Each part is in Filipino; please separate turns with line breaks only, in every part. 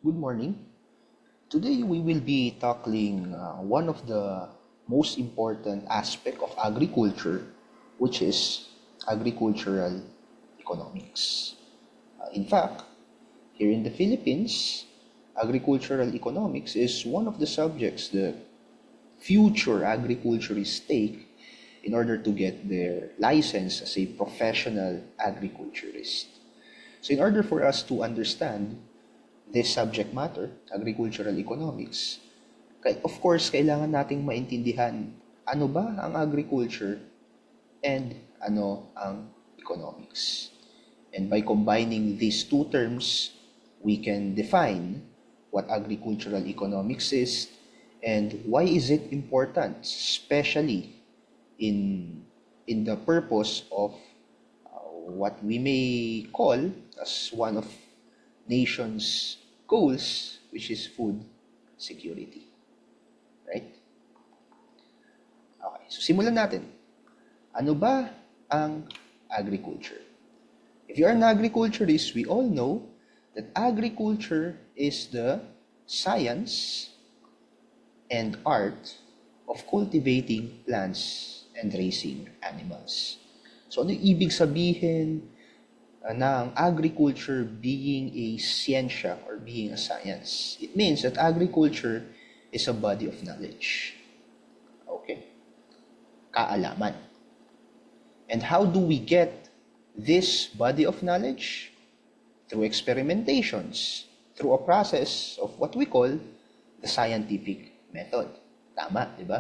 Good morning. Today we will be tackling one of the most important aspect of agriculture, which is agricultural economics. In fact, here in the Philippines, agricultural economics is one of the subjects that future agriculturists take in order to get their license as a professional agriculturist. So in order for us to understand this subject matter, agricultural economics, of course, kailangan nating maintindihan ano ba ang agriculture and ano ang economics. And by combining these two terms, we can define what agricultural economics is and why is it important, especially in the purpose of what we may call as one of nation's goals, which is food security. Right? Okay, so simulan natin. Ano ba ang agriculture? If you are an agriculturist, we all know that agriculture is the science and art of cultivating plants and raising animals. So ano yung ibig sabihin ng agriculture being a science or being a science? It means that agriculture is a body of knowledge. Okay? Kaalaman. And how do we get this body of knowledge? Through experimentations, through a process of what we call the scientific method. Tama, di ba?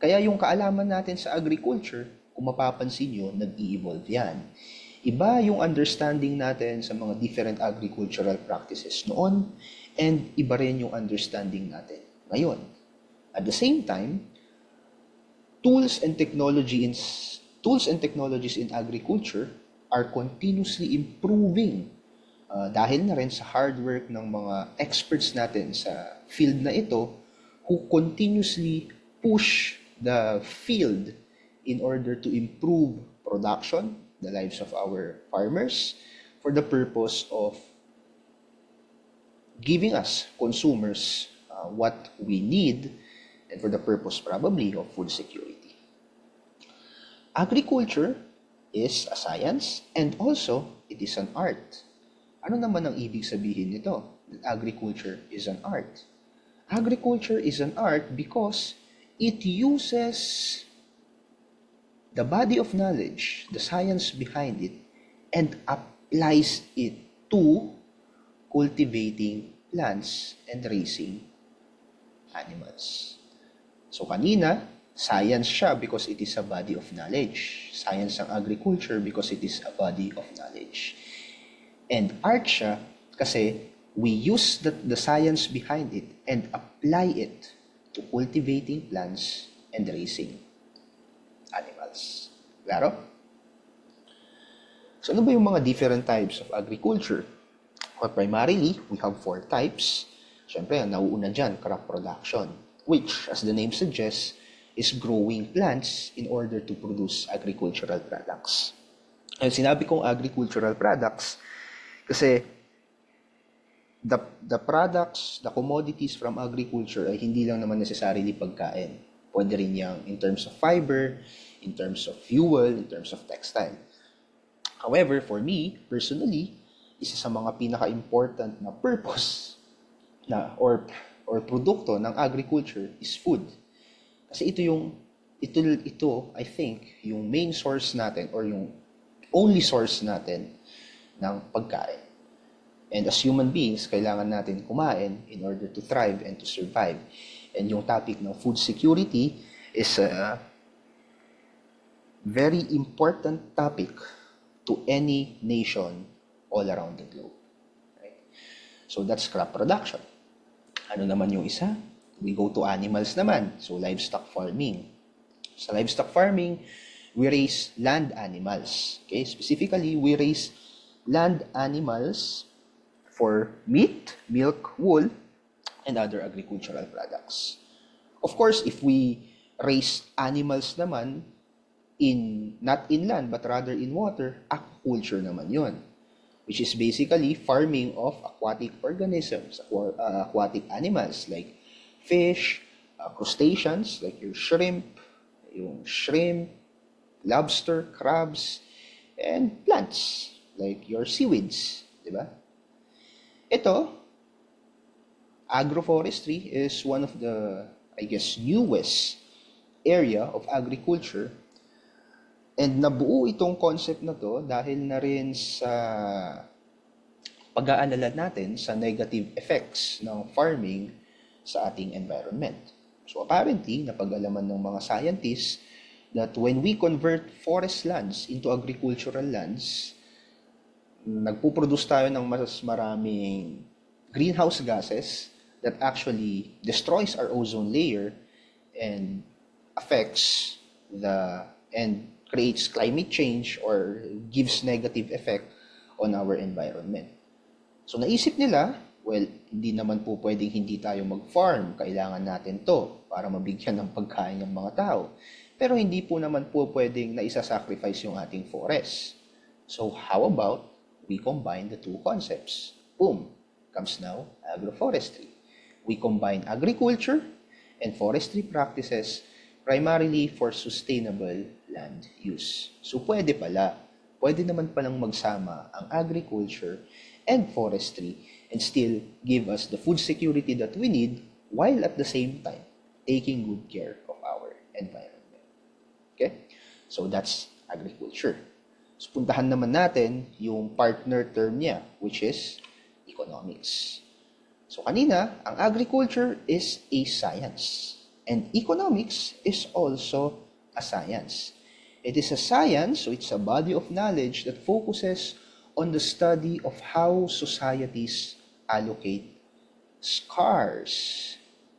Kaya yung kaalaman natin sa agriculture, kung mapapansin nyo, nag-i-evolve yan. Iba yung understanding natin sa mga different agricultural practices noon, and iba rin yung understanding natin ngayon. At the same time, tools and technologies in agriculture are continuously improving dahil na rin sa hard work ng mga experts natin sa field na ito who continuously push the field in order to improve production, the lives of our farmers, for the purpose of giving us consumers what we need, and for the purpose probably of food security. Agriculture is a science and also it is an art. Ano naman ang ibig sabihin nito? That agriculture is an art. Agriculture is an art because it uses the body of knowledge, the science behind it, and applies it to cultivating plants and raising animals. So kanina, science siya because it is a body of knowledge. Science ang agriculture because it is a body of knowledge. And art siya kasi we use the science behind it and apply it to cultivating plants and raising animals. Klaro? So ano ba yung mga different types of agriculture? Well, primarily, we have 4 types. Siyempre, ang nauuna dyan, crop production, which, as the name suggests, is growing plants in order to produce agricultural products. And sinabi kong agricultural products kasi the products, the commodities from agriculture ay hindi lang naman necessarily pagkain. Pwede rin yang in terms of fiber, in terms of fuel, in terms of textile. However, for me, personally, isa sa mga pinaka-important na purpose na or produkto ng agriculture is food. Kasi ito I think yung main source natin or yung only source natin ng pagkain. And as human beings, kailangan natin kumain in order to thrive and to survive. And yung topic ng food security is a very important topic to any nation all around the globe. Right? So that's crop production. Ano naman yung isa? We go to animals naman. So livestock farming. Sa livestock farming, we raise land animals. Okay? Specifically, we raise land animals for meat, milk, wool, and other agricultural products. Of course, if we raise animals naman not in land but rather in water, aquaculture naman 'yon. which is basically farming of aquatic organisms, aquatic animals like fish, crustaceans like yung shrimp, lobster, crabs, and plants like your seaweeds, di ba? Ito, agroforestry is one of the, I guess, newest area of agriculture. And nabuo itong concept na to dahil na rin sa pag-aalala natin sa negative effects ng farming sa ating environment. So apparently, napag-alaman ng mga scientists that when we convert forest lands into agricultural lands, nagpuproduce tayo ng mas maraming greenhouse gases that actually destroys our ozone layer and affects and creates climate change or gives negative effect on our environment. So naisip nila, well, hindi naman po pwedeng hindi tayo mag-farm. Kailangan natin to para mabigyan ng pagkain ng mga tao. Pero hindi po naman po pwedeng na isa-sacrifice yung ating forest. So how about we combine the two concepts? Boom! Comes now agroforestry. We combine agriculture and forestry practices primarily for sustainable land use. So pwede naman palang magsama ang agriculture and forestry and still give us the food security that we need while at the same time taking good care of our environment. Okay? So that's agriculture. So puntahan naman natin yung partner term niya, which is economics. So kanina, ang agriculture is a science. And economics is also a science. It is a science, so it's a body of knowledge that focuses on the study of how societies allocate scarce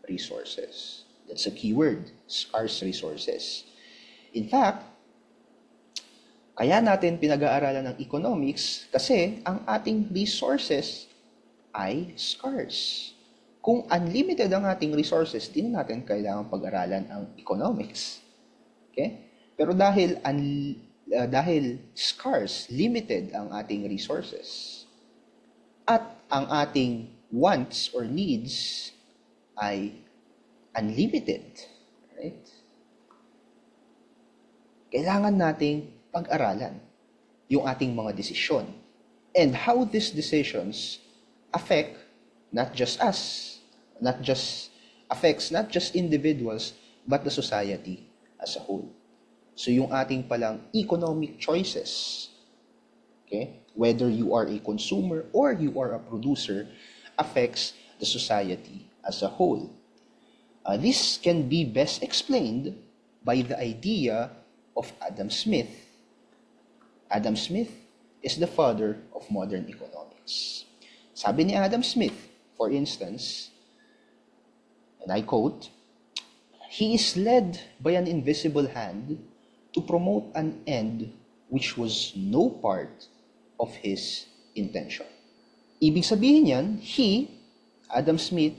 resources. That's a key word, scarce resources. In fact, kaya natin pinag-aaralan ng economics kasi ang ating resources ay scarce. Kung unlimited ang ating resources, di na natin kailangan pag-aralan ang economics. Okay? Pero dahil scarce, limited ang ating resources, at ang ating wants or needs ay unlimited, right? Kailangan nating pag-aralan yung ating mga desisyon and how these decisions affect not just us, affects not just individuals, but the society as a whole. So yung ating palang economic choices, okay, whether you are a consumer or you are a producer, affects the society as a whole. This can be best explained by the idea of Adam Smith. Adam Smith is the father of modern economics. Sabi ni Adam Smith, for instance, and I quote, "He is led by an invisible hand to promote an end which was no part of his intention." Ibig sabihin yan, Adam Smith,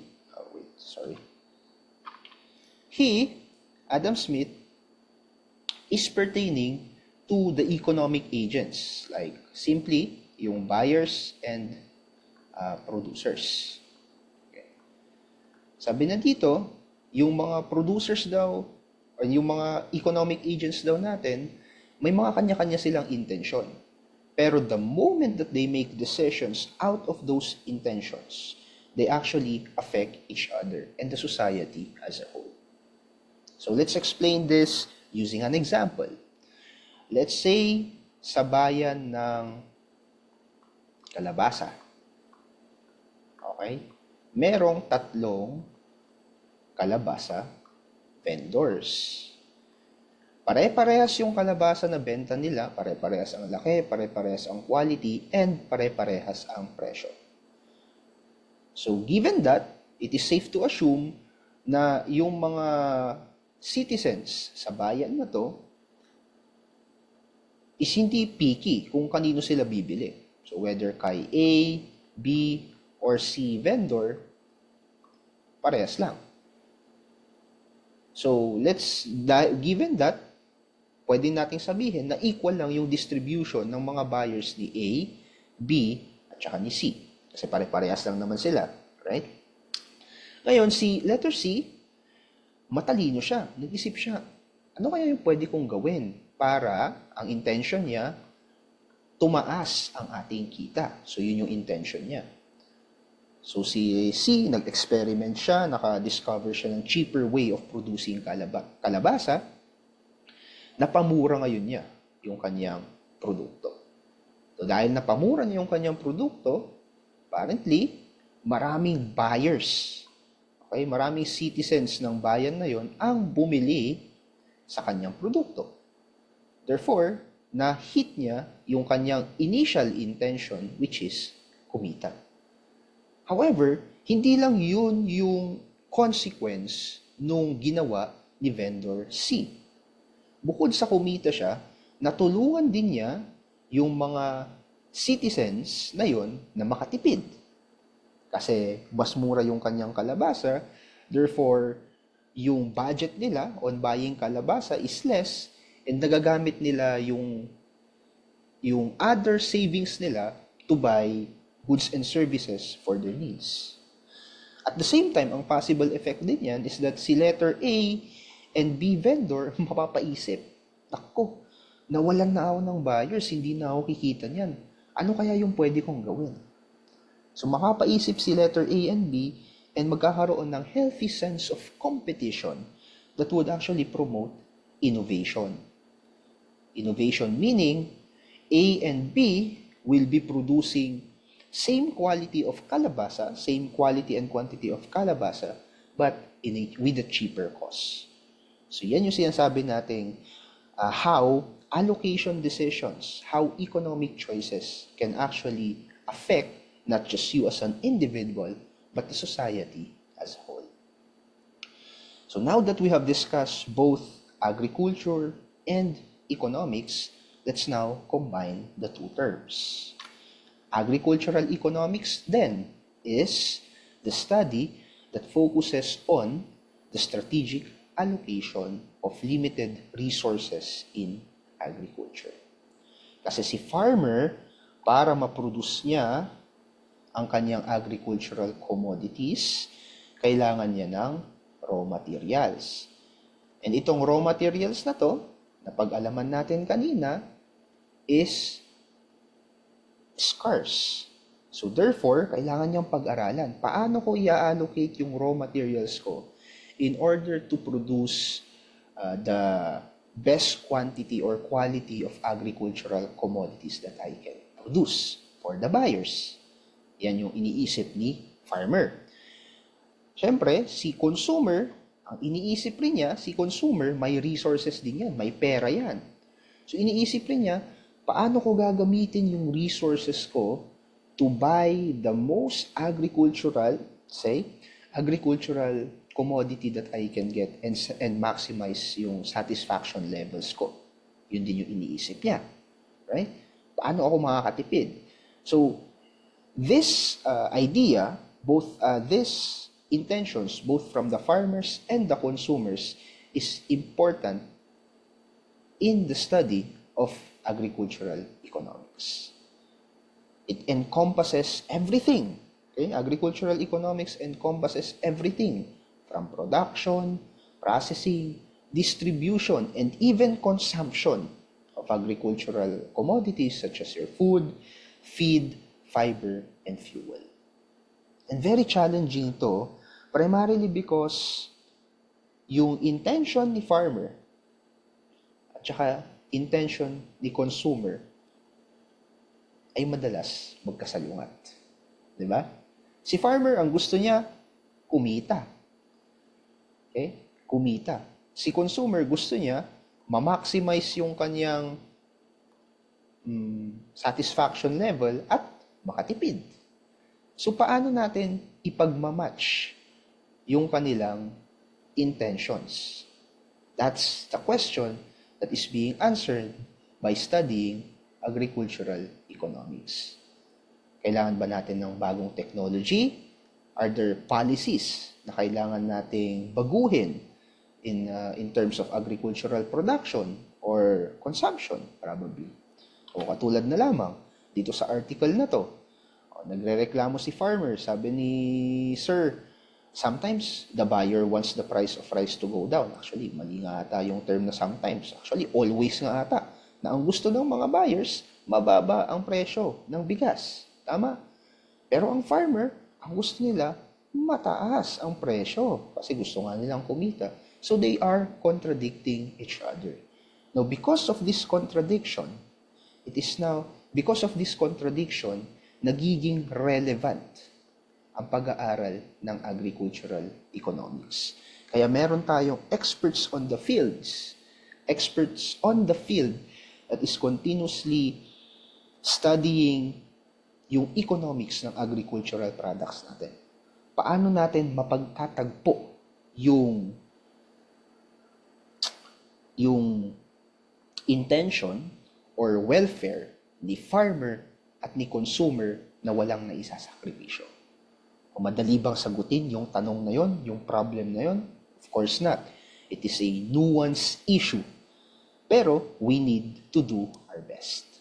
is pertaining to the economic agents, like simply yung buyers and producers. Okay. Sabi na dito, yung mga producers daw, o yung mga economic agents daw natin, may mga kanya-kanya silang intention. Pero the moment that they make decisions out of those intentions, they actually affect each other and the society as a whole. So let's explain this using an example. Let's say, sa bayan ng Kalabasa. Okay? Merong 3 kalabasa vendors. Pare-parehas yung kalabasa na benta nila, pare-parehas ang laki, pare-parehas ang quality, and pare-parehas ang presyo. So, given that, it is safe to assume na yung mga citizens sa bayan na to is hindi picky kung kanino sila bibili. So, whether kay A, B, or C vendor, parehas lang. So, given that, pwede nating sabihin na equal lang yung distribution ng mga buyers ni A, B at saka ni C. Kasi pare-parehas lang naman sila, right? Ngayon, si letter C, matalino siya, nag-isip siya. Ano kaya yung pwede kong gawin para ang intention niya, tumaas ang ating kita? So, yun yung intention niya. So, si C, nag-experiment siya, naka-discover siya ng cheaper way of producing kalabasa, napamura ngayon niya yung kanyang produkto. So, dahil napamura niya yung kanyang produkto, apparently, maraming buyers, okay, maraming citizens ng bayan na yon ang bumili sa kanyang produkto. Therefore, na-hit niya yung kanyang initial intention, which is kumita. However, hindi lang yun yung consequence nung ginawa ni vendor C. Bukod sa kumita siya, natulungan din niya yung mga citizens na yon na makatipid. Kasi mas mura yung kanyang kalabasa, therefore, yung budget nila on buying kalabasa is less and nagagamit nila yung other savings nila to buy goods and services for their needs. At the same time, ang possible effect din yan is that si letter A and B vendor mapapaisip, "Nako, nawalan na ako ng buyers, hindi na ako kikita niyan. Ano kaya yung pwede kong gawin?" So makapaisip si letter A and B and magkakaroon ng healthy sense of competition that would actually promote innovation. Innovation meaning A and B will be producing same quality of kalabasa, same quality and quantity of kalabasa, but with a cheaper cost. So yan yung sinasabi nating how allocation decisions, how economic choices can actually affect not just you as an individual, but the society as a whole. So now that we have discussed both agriculture and economics, let's now combine the two terms. Agricultural economics then is the study that focuses on the strategic allocation of limited resources in agriculture. Kasi si farmer, para ma-produce niya ang kanyang agricultural commodities, kailangan niya ng raw materials. And itong raw materials na to, na pag-alaman natin kanina, is scarce. So therefore, kailangan niyang pag-aralan. Paano ko i-allocate yung raw materials ko in order to produce the best quantity or quality of agricultural commodities that I can produce for the buyers? Yan yung iniisip ni farmer. Siyempre, si consumer, ang iniisip rin niya, si consumer, may resources din yan, may pera yan. So iniisip rin niya, paano ko gagamitin yung resources ko to buy the most agricultural commodity that I can get and maximize yung satisfaction levels ko. Yun din yung iniisip niya. Right? Paano ako makakatipid? So, this idea, these intentions, both from the farmers and the consumers, is important in the study of agricultural economics. It encompasses everything. Okay? Agricultural economics encompasses everything from production, processing, distribution, and even consumption of agricultural commodities such as your food, feed, fiber, and fuel. And very challenging to, primarily because yung intention ni farmer at saka intention ni consumer ay madalas magkasalungat. Di ba? Si farmer, ang gusto niya, kumita. Okay? Kumita. Si consumer, gusto niya, ma-maximize yung kanyang satisfaction level at makatipid. So, paano natin ipagmamatch yung kanilang intentions? That's the question that is being answered by studying agricultural economics. Kailangan ba natin ng bagong technology? Are there policies na kailangan nating baguhin in terms of agricultural production or consumption? Probably. O katulad na lamang, dito sa article na to. Nagrereklamo si farmer. Sabi ni Sir, sometimes the buyer wants the price of rice to go down. Actually, mali nga ata yung term na sometimes. Actually, always nga ata. Na ang gusto ng mga buyers, mababa ang presyo ng bigas. Tama? Pero ang farmer, ang gusto nila, mataas ang presyo. Kasi gusto nga nilang kumita. So they are contradicting each other. Now, because of this contradiction, nagiging relevant ang pag-aaral ng agricultural economics. Kaya meron tayong experts on the field that is continuously studying yung economics ng agricultural products natin. Paano natin mapagtatagpo yung intention or welfare ni farmer at ni consumer na walang naisasakripisyo. O madali bang sagutin yung tanong na yon, yung problem na yon? Of course not. It is a nuanced issue. Pero we need to do our best.